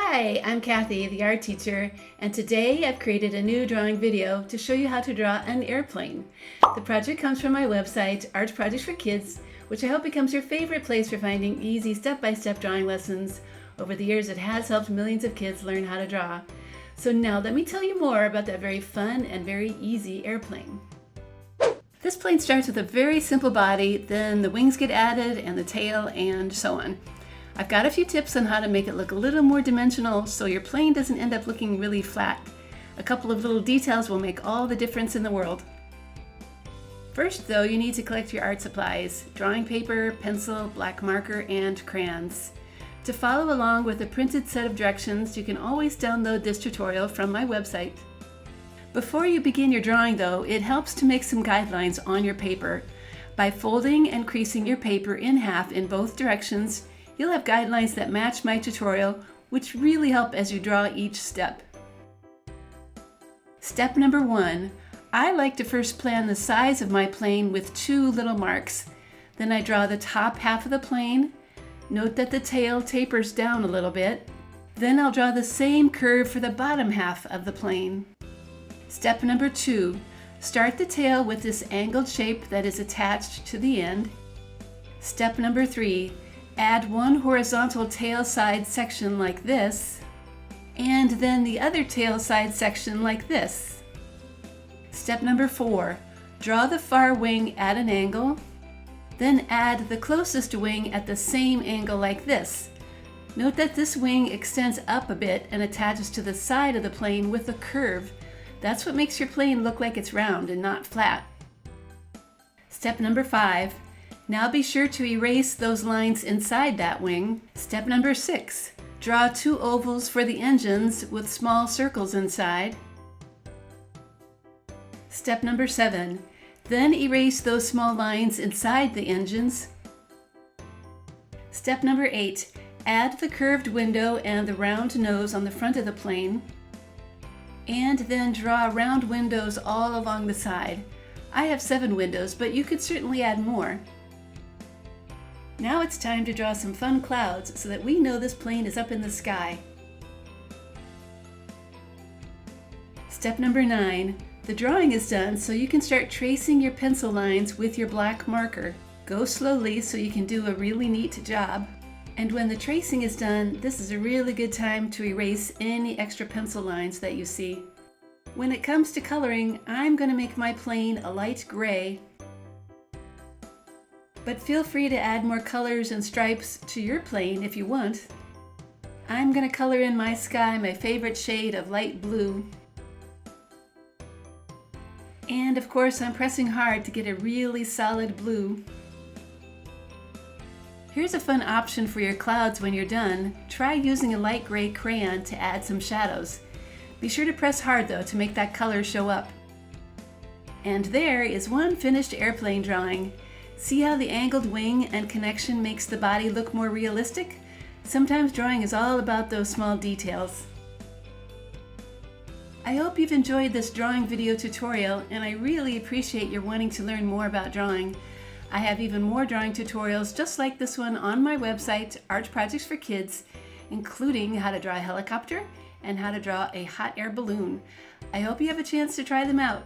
Hi, I'm Kathy, the art teacher, and today I've created a new drawing video to show you how to draw an airplane. The project comes from my website, Art Projects for Kids, which I hope becomes your favorite place for finding easy step-by-step drawing lessons. Over the years, it has helped millions of kids learn how to draw. So now let me tell you more about that very fun and very easy airplane. This plane starts with a very simple body, then the wings get added and the tail and so on. I've got a few tips on how to make it look a little more dimensional so your plane doesn't end up looking really flat. A couple of little details will make all the difference in the world. First though, you need to collect your art supplies: drawing paper, pencil, black marker, and crayons. To follow along with a printed set of directions, you can always download this tutorial from my website. Before you begin your drawing though, it helps to make some guidelines on your paper. By folding and creasing your paper in half in both directions, you'll have guidelines that match my tutorial, which really help as you draw each step. Step number 1. I like to first plan the size of my plane with 2 little marks. Then I draw the top half of the plane. Note that the tail tapers down a little bit. Then I'll draw the same curve for the bottom half of the plane. Step number 2. Start the tail with this angled shape that is attached to the end. Step number 3. Add one horizontal tail side section like this, and then the other tail side section like this. Step number 4. Draw the far wing at an angle, then add the closest wing at the same angle like this. Note that this wing extends up a bit and attaches to the side of the plane with a curve. That's what makes your plane look like it's round and not flat. Step number 5. Now be sure to erase those lines inside that wing. Step number 6. Draw 2 ovals for the engines with small circles inside. Step number 7. Then erase those small lines inside the engines. Step number 8. Add the curved window and the round nose on the front of the plane. And then draw round windows all along the side. I have 7 windows, but you could certainly add more. Now it's time to draw some fun clouds so that we know this plane is up in the sky. Step number 9. The drawing is done, so you can start tracing your pencil lines with your black marker. Go slowly so you can do a really neat job. And when the tracing is done, this is a really good time to erase any extra pencil lines that you see. When it comes to coloring, I'm going to make my plane a light gray. But feel free to add more colors and stripes to your plane if you want. I'm going to color in my sky my favorite shade of light blue. And of course, I'm pressing hard to get a really solid blue. Here's a fun option for your clouds when you're done. Try using a light gray crayon to add some shadows. Be sure to press hard though to make that color show up. And there is one finished airplane drawing. See how the angled wing and connection makes the body look more realistic? Sometimes drawing is all about those small details. I hope you've enjoyed this drawing video tutorial, and I really appreciate your wanting to learn more about drawing. I have even more drawing tutorials just like this one on my website, Art Projects for Kids, including how to draw a helicopter and how to draw a hot air balloon. I hope you have a chance to try them out.